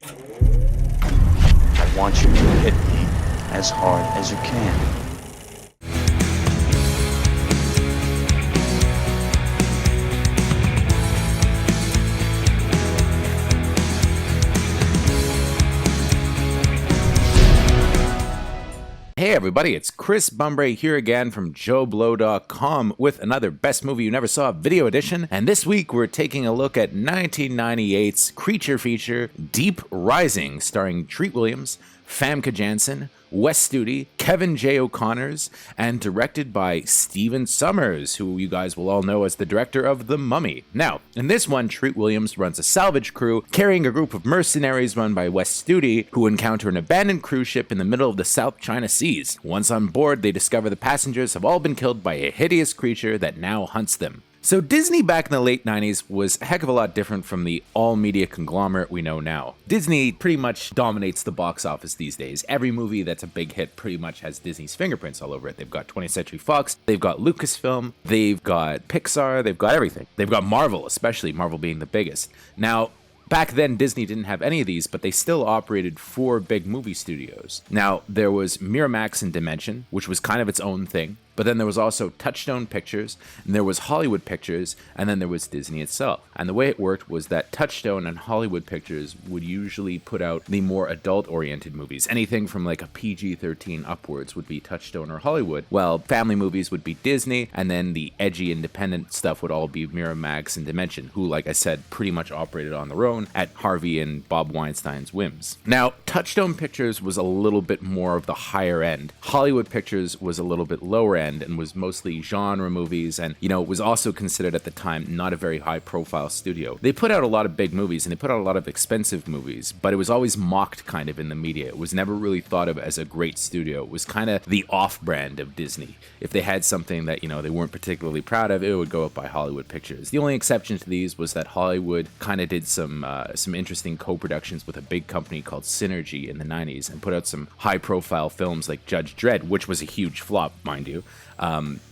I want you to hit me as hard as you can. Hey everybody, it's Chris Bumbray here again from JoBlo.com with another Best Movie You Never Saw video edition, and this week we're taking a look at 1998's creature feature Deep Rising, starring Treat Williams, Famke Janssen, Wes Studi, Kevin J. O'Connors, and directed by Stephen Sommers, who you guys will all know as the director of The Mummy. Now, in this one, Treat Williams runs a salvage crew carrying a group of mercenaries run by Wes Studi, who encounter an abandoned cruise ship in the middle of the South China Seas. Once on board, they discover the passengers have all been killed by a hideous creature that now hunts them. So Disney back in the late 90s was a heck of a lot different from the all-media conglomerate we know now. Disney pretty much dominates the box office these days. Every movie that's a big hit pretty much has Disney's fingerprints all over it. They've got 20th Century Fox, they've got Lucasfilm, they've got Pixar, they've got everything. They've got Marvel, especially Marvel being the biggest. Now, back then, Disney didn't have any of these, but they still operated 4 big movie studios. Now, there was Miramax and Dimension, which was kind of its own thing. But then there was also Touchstone Pictures, and there was Hollywood Pictures, and then there was Disney itself. And the way it worked was that Touchstone and Hollywood Pictures would usually put out the more adult-oriented movies. Anything from like a PG-13 upwards would be Touchstone or Hollywood, while family movies would be Disney, and then the edgy independent stuff would all be Miramax and Dimension, who, like I said, pretty much operated on their own at Harvey and Bob Weinstein's whims. Now, Touchstone Pictures was a little bit more of the higher end. Hollywood Pictures was a little bit lower end, and was mostly genre movies, and was also considered at the time not a very high profile studio. They put out a lot of big movies and they put out a lot of expensive movies, but it was always mocked kind of in the media. It was never really thought of as a great studio. It was kind of the off-brand of Disney. If they had something that they weren't particularly proud of, it would go up by Hollywood Pictures. The only exception to these was that Hollywood kind of did some interesting co-productions with a big company called Synergy in the 90s and put out some high-profile films like Judge Dredd, which was a huge flop, mind you.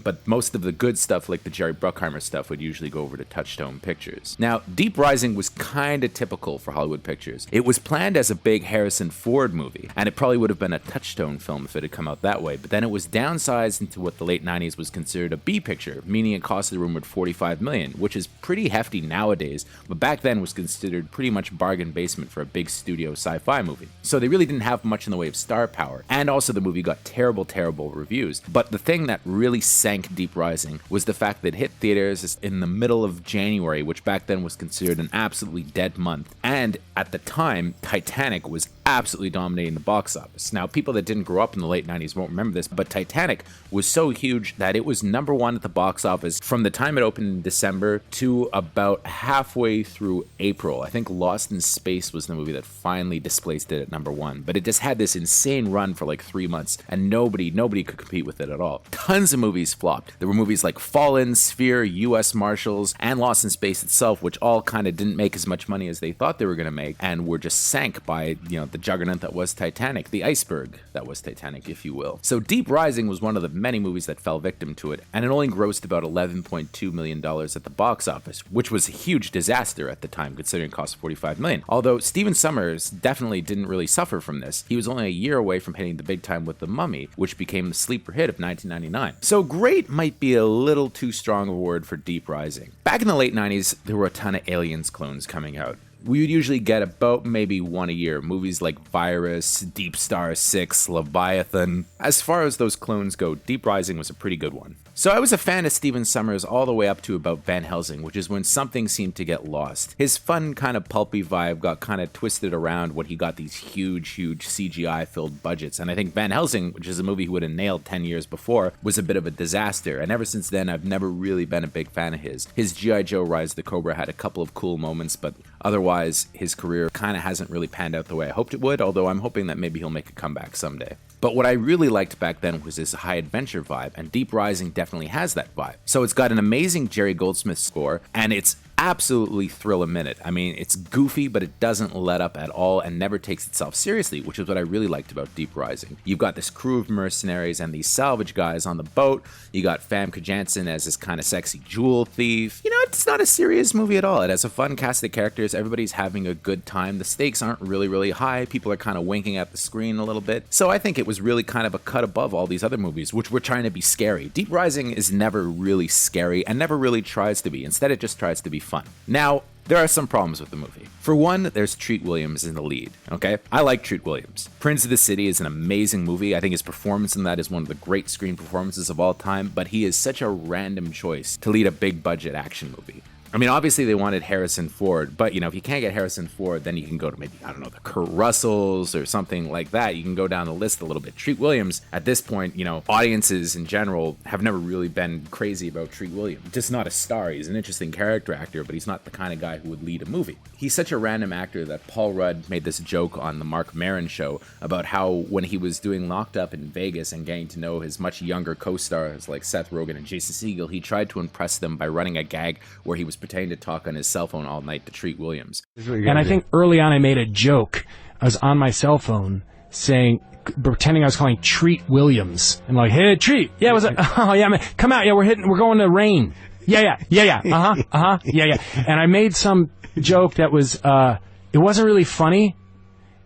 But most of the good stuff, like the Jerry Bruckheimer stuff, would usually go over to Touchstone Pictures. Now, Deep Rising was kind of typical for Hollywood Pictures. It was planned as a big Harrison Ford movie, and it probably would have been a Touchstone film if it had come out that way, but then it was downsized into what the late 90s was considered a B picture, meaning it cost the rumored $45 million, which is pretty hefty nowadays, but back then was considered pretty much bargain basement for a big studio sci-fi movie. So they really didn't have much in the way of star power, and also the movie got terrible reviews. But the thing that really sank Deep Rising was the fact that it hit theaters in the middle of January, which back then was considered an absolutely dead month. And at the time, Titanic was absolutely dominating the box office. Now, people that didn't grow up in the late 90s won't remember this, but Titanic was so huge that it was number 1 at the box office from the time it opened in December to about halfway through April. I think Lost in Space was the movie that finally displaced it at number 1, but it just had this insane run for like 3 months, and nobody could compete with it at all. Tons of movies flopped. There were movies like Fallen, Sphere, U.S. Marshals, and Lost in Space itself, which all kind of didn't make as much money as they thought they were going to make, and were just sank by, the juggernaut that was Titanic, the iceberg that was Titanic, if you will. So Deep Rising was one of the many movies that fell victim to it, and it only grossed about $11.2 million at the box office, which was a huge disaster at the time, considering it cost $45 million. Although Stephen Sommers definitely didn't really suffer from this. He was only a year away from hitting the big time with The Mummy, which became the sleeper hit of 1999. So great might be a little too strong a word for Deep Rising. Back in the late 90s, there were a ton of Aliens clones coming out. We would usually get about maybe one a year. Movies like Virus, Deep Star 6, Leviathan. As far as those clones go, Deep Rising was a pretty good one. So I was a fan of Stephen Sommers all the way up to about Van Helsing, which is when something seemed to get lost. His fun kind of pulpy vibe got kind of twisted around when he got these huge CGI-filled budgets. And I think Van Helsing, which is a movie he would have nailed 10 years before, was a bit of a disaster. And ever since then, I've never really been a big fan of his. His G.I. Joe Rise of the Cobra had a couple of cool moments, but otherwise, his career kind of hasn't really panned out the way I hoped it would, although I'm hoping that maybe he'll make a comeback someday. But what I really liked back then was his high adventure vibe, and Deep Rising definitely has that vibe. So it's got an amazing Jerry Goldsmith score, and it's absolutely thrill a minute. I mean, it's goofy, but it doesn't let up at all and never takes itself seriously, which is what I really liked about Deep Rising. You've got this crew of mercenaries and these salvage guys on the boat. You got Famke Janssen as this kind of sexy jewel thief. You know, it's not a serious movie at all. It has a fun cast of characters. Everybody's having a good time. The stakes aren't really high. People are kind of winking at the screen a little bit. So I think it was really kind of a cut above all these other movies, which were trying to be scary. Deep Rising is never really scary and never really tries to be. Instead, it just tries to be fun. Now, there are some problems with the movie. For one, there's Treat Williams in the lead, okay? I like Treat Williams. Prince of the City is an amazing movie. I think his performance in that is one of the great screen performances of all time, but he is such a random choice to lead a big budget action movie. I mean, obviously they wanted Harrison Ford, but, you know, if you can't get Harrison Ford, then you can go to maybe, I don't know, the Kurt Russells or something like that. You can go down the list a little bit. Treat Williams, at this point, you know, audiences in general have never really been crazy about Treat Williams. Just not a star. He's an interesting character actor, but he's not the kind of guy who would lead a movie. He's such a random actor that Paul Rudd made this joke on the Marc Maron show about how when he was doing Locked Up in Vegas and getting to know his much younger co-stars like Seth Rogen and Jason Segel, he tried to impress them by running a gag where he was pretending to talk on his cell phone all night to Treat Williams. And I think early on I made a joke. I was on my cell phone saying, pretending I was calling Treat Williams. And like, hey, Treat. Yeah, what's up? Oh, yeah, man. Come out. Yeah, we're going to rain. Yeah. Yeah. And I made some joke that was, it wasn't really funny.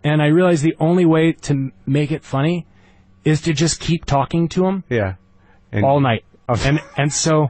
And I realized the only way to make it funny is to just keep talking to him. Yeah. All night. Okay. And so,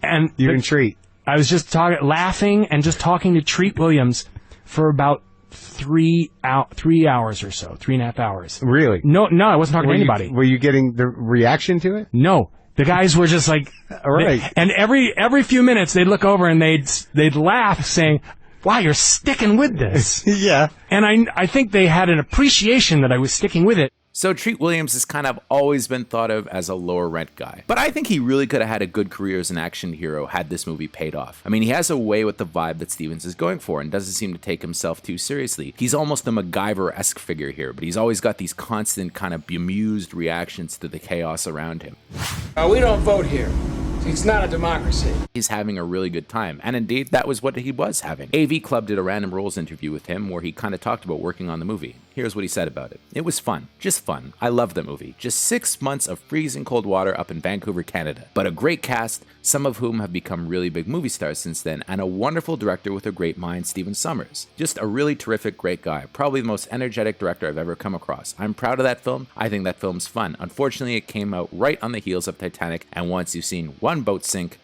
you can Treat. I was just laughing and just talking to Treat Williams for about 3 hours or so, 3.5 hours. Really? No, I wasn't talking to anybody. Were you getting the reaction to it? No. The guys were just like, all right. And every few minutes they'd look over and they'd laugh, saying, "Wow, you're sticking with this." Yeah. And I think they had an appreciation that I was sticking with it. So Treat Williams has kind of always been thought of as a lower rent guy. But I think he really could have had a good career as an action hero had this movie paid off. I mean, he has a way with the vibe that Stevens is going for and doesn't seem to take himself too seriously. He's almost a MacGyver-esque figure here, but he's always got these constant kind of bemused reactions to the chaos around him. We don't vote here. It's not a democracy. He's having a really good time, and indeed, that was what he was having. AV Club did a Random Roles interview with him where he kind of talked about working on the movie. Here's what he said about it. It was fun. Just fun. I loved the movie. Just 6 months of freezing cold water up in Vancouver, Canada. But a great cast, some of whom have become really big movie stars since then, and a wonderful director with a great mind, Stephen Sommers. Just a really terrific, great guy. Probably the most energetic director I've ever come across. I'm proud of that film. I think that film's fun. Unfortunately, it came out right on the heels of Titanic, and once you've seen one boat sink, ...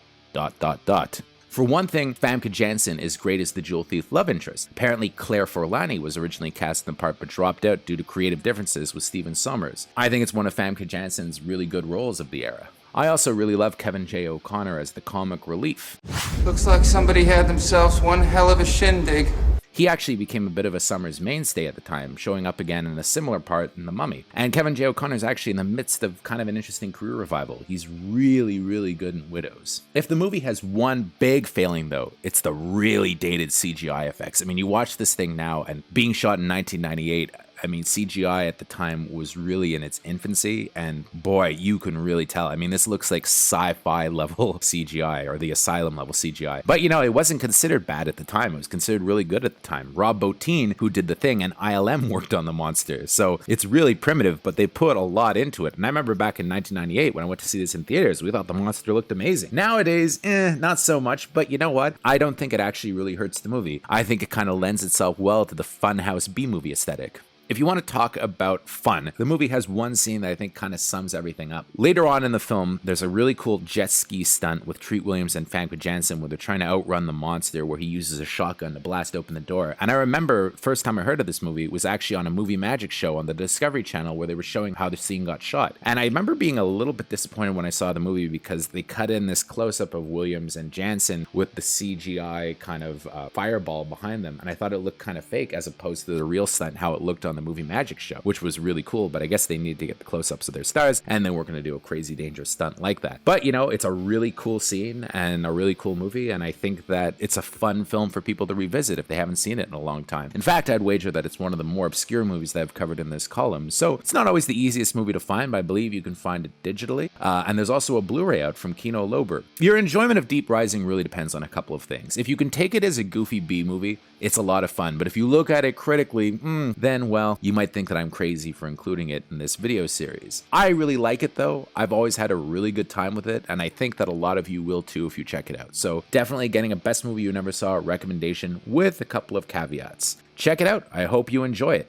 For one thing, Famke Janssen is great as the jewel thief love interest. Apparently, Claire Forlani was originally cast in the part but dropped out due to creative differences with Stephen Sommers. I think it's one of Famke Janssen's really good roles of the era. I also really love Kevin J. O'Connor as the comic relief. Looks like somebody had themselves one hell of a shindig. He actually became a bit of a Sommers mainstay at the time, showing up again in a similar part in The Mummy. And Kevin J. O'Connor is actually in the midst of kind of an interesting career revival. He's really good in Widows. If the movie has one big failing, though, it's the really dated CGI effects. I mean, you watch this thing now, and being shot in 1998, I mean, CGI at the time was really in its infancy, and boy, you can really tell. I mean, this looks like sci-fi level CGI, or the Asylum level CGI. But, you know, it wasn't considered bad at the time. It was considered really good at the time. Rob Bottin, who did The Thing, and ILM worked on the monster. So it's really primitive, but they put a lot into it. And I remember back in 1998, when I went to see this in theaters, we thought the monster looked amazing. Nowadays, not so much, but you know what? I don't think it actually really hurts the movie. I think it kind of lends itself well to the funhouse B-movie aesthetic. If you want to talk about fun, the movie has one scene that I think kind of sums everything up. Later on in the film, there's a really cool jet ski stunt with Treat Williams and Famke Janssen where they're trying to outrun the monster, where he uses a shotgun to blast open the door. And I remember first time I heard of this movie was actually on a movie magic show on the Discovery Channel where they were showing how the scene got shot. And I remember being a little bit disappointed when I saw the movie because they cut in this close-up of Williams and Janssen with the CGI kind of fireball behind them. And I thought it looked kind of fake as opposed to the real stunt, how it looked on the movie magic show, which was really cool, but I guess they needed to get the close-ups of their stars, and they weren't going to do a crazy dangerous stunt like that. But, it's a really cool scene and a really cool movie, and I think that it's a fun film for people to revisit if they haven't seen it in a long time. In fact, I'd wager that it's one of the more obscure movies that I've covered in this column, so it's not always the easiest movie to find, but I believe you can find it digitally, and there's also a Blu-ray out from Kino Lorber. Your enjoyment of Deep Rising really depends on a couple of things. If you can take it as a goofy B movie, it's a lot of fun, but if you look at it critically, then, well, you might think that I'm crazy for including it in this video series. I really like it, though. I've always had a really good time with it, and I think that a lot of you will too if you check it out. So definitely getting a Best Movie You Never Saw recommendation with a couple of caveats. Check it out. I hope you enjoy it.